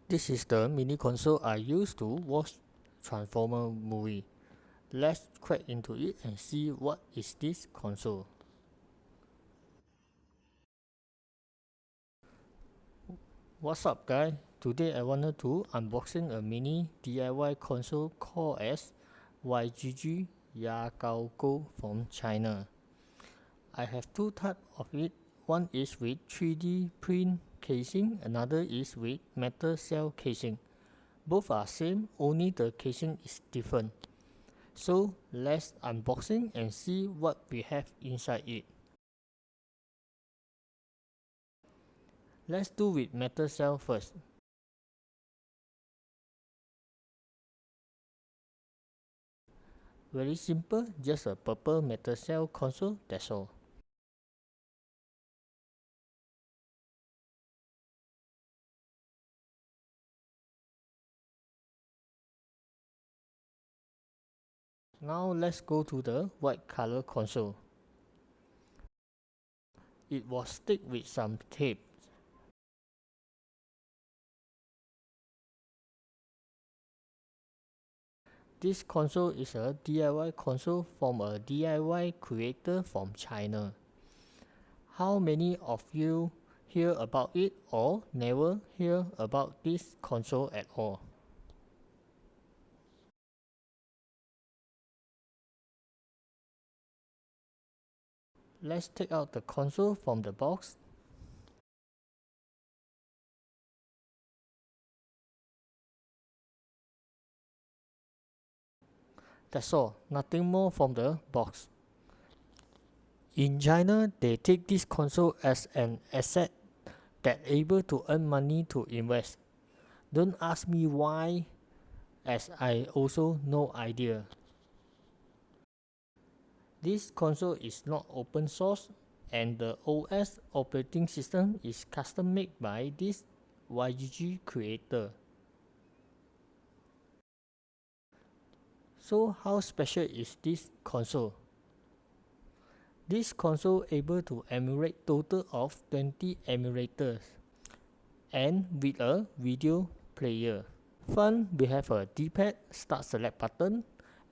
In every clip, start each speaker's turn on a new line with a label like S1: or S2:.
S1: This is the mini console I used to watch Transformer movie. Let's crack into it and see what is this console. What's up guys? Today I wanted to unboxing a mini DIY console called as YGG OS from China. I have two types of it. One is with 3D print casing, another is with metal cell casing. Both are same, only the casing is different. So let's unboxing and see what we have inside it. Let's do with metal cell first. Very simple, just a purple metal cell console, that's all. Now let's go to the white color console. It was stick with some tape. This console is a DIY console from a DIY creator from China. How many of you hear about it or never hear about this console at all? Let's take out the console from the box. That's all, nothing more from the box. In China, they take this console as an asset that able to earn money to invest. Don't ask me why, as I also no idea. This console is not open source and the OS operating system is custom made by this YGG creator. So how special is this console? This console able to emulate total of 20 emulators and with a video player. Front we have a D-pad, start select button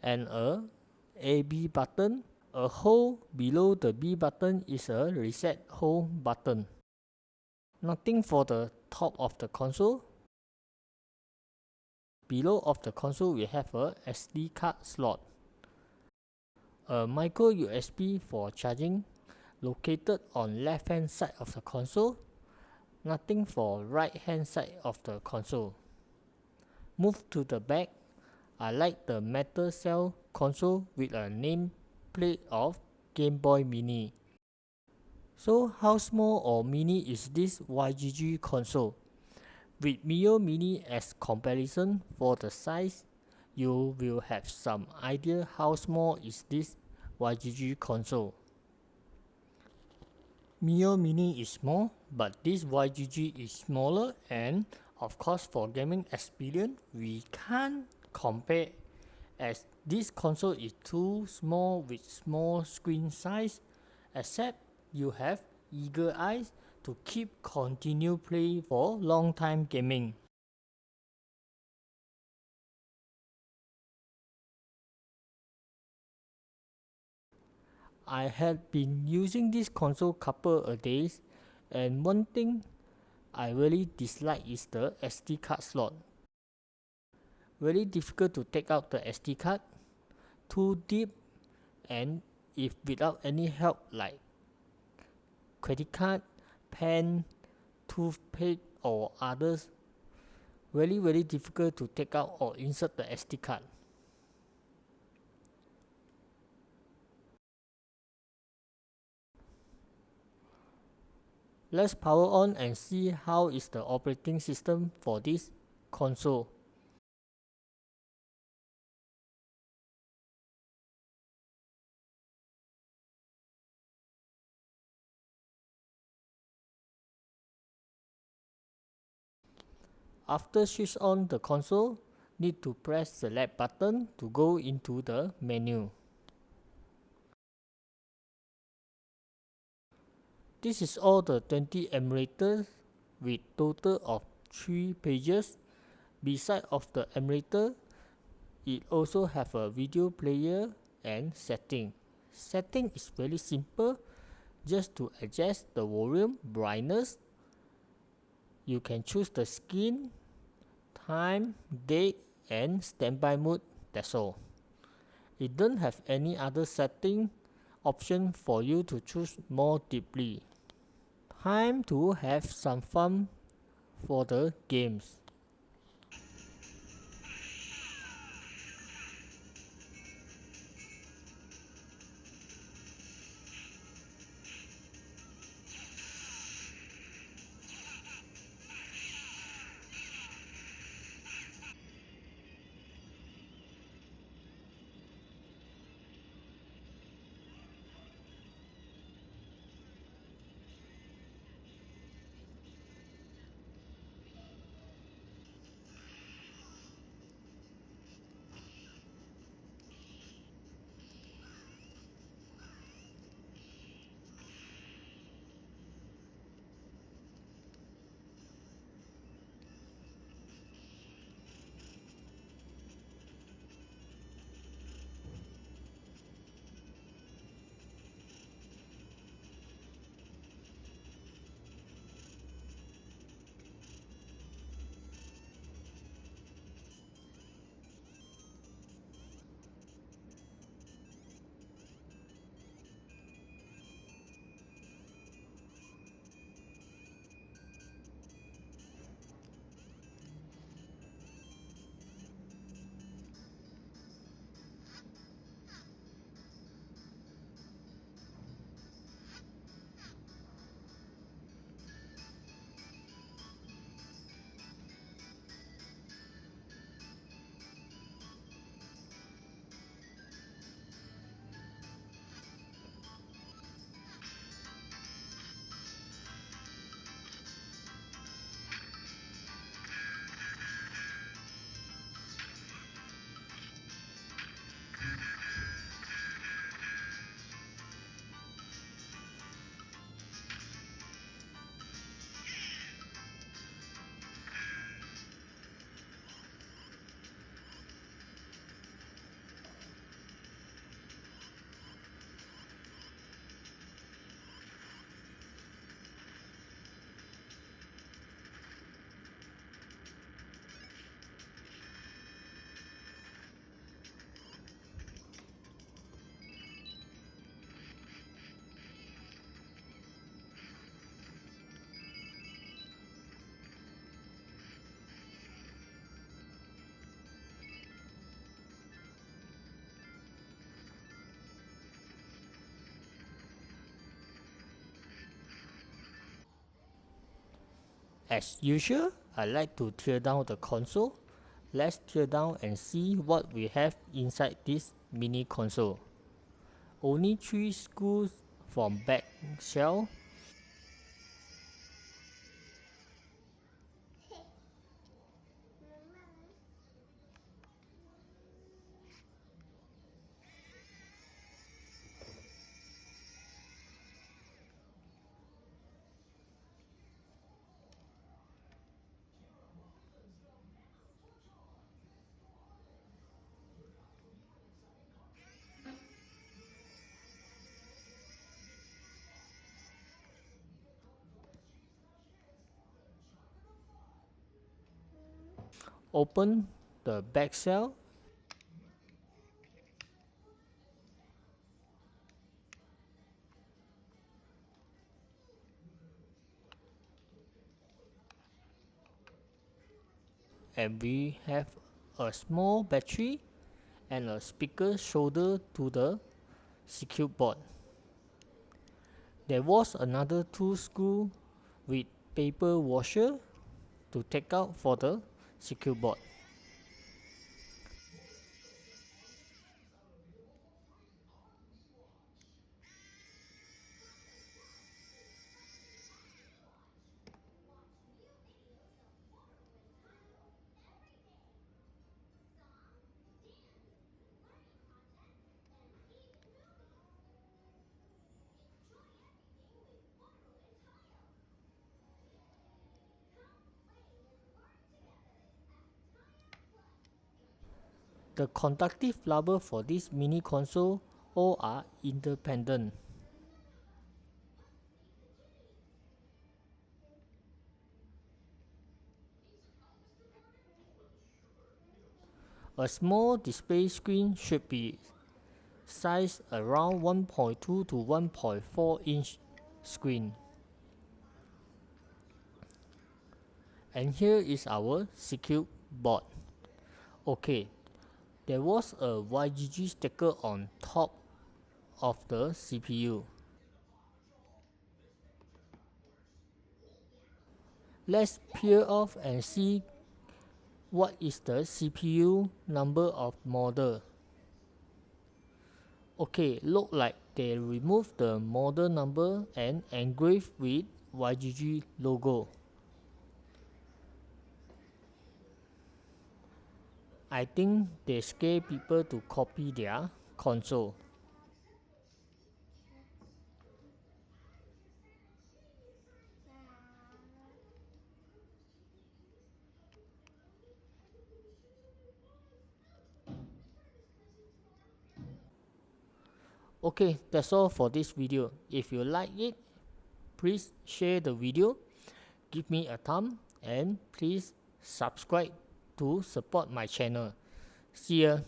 S1: and a B button. A hole below the B button is a reset hole button. Nothing for the top of the console. Below of the console we have a SD card slot. A micro USB for charging located on left hand side of the console. Nothing for right hand side of the console. Move to the back. I like the metal cell console with a nameplate of Game Boy Mini. So how small or mini is this YGG console? With Miyoo Mini as comparison for the size, you will have some idea how small is this YGG console. Miyoo Mini is small, but this YGG is smaller, and of course for gaming experience we can't compare as this console is too small with small screen size, except you have eager eyes to keep continue play for long time gaming. I had been using this console couple of days, and one thing I really dislike is the SD card slot. Very difficult to take out the SD card, too deep, and if without any help like credit card, pen, toothpick or others, very difficult to take out or insert the SD card. Let's power on and see how is the operating system for this console. After switch on the console, need to press select button to go into the menu. This is all the 20 emulators with total of 3 pages. Beside of the emulator, it also have a video player and setting. Setting is very simple, just to adjust the volume, brightness. You can choose the skin, time, date and standby mode, that's all. It don't have any other setting option for you to choose more deeply. Time to have some fun for the games. As usual, I like to tear down the console. Let's tear down and see what we have inside this mini console. Only 3 screws from back shell. Open the back shell. And we have a small battery and a speaker shoulder to the circuit board. There was another 2 screw with paper washer to take out for the circuit board. The conductive rubber for this mini console all are independent. A small display screen should be sized around 1.2 to 1.4 inch screen. And here is our circuit board. Okay, there was a YGG sticker on top of the CPU. Let's peel off and see what is the CPU number of model. Okay, look like they removed the model number and engraved with YGG logo. I think they scare people to copy their console. Okay, that's all for this video. If you like it, please share the video, give me a thumb, and please subscribe to support my channel. See ya.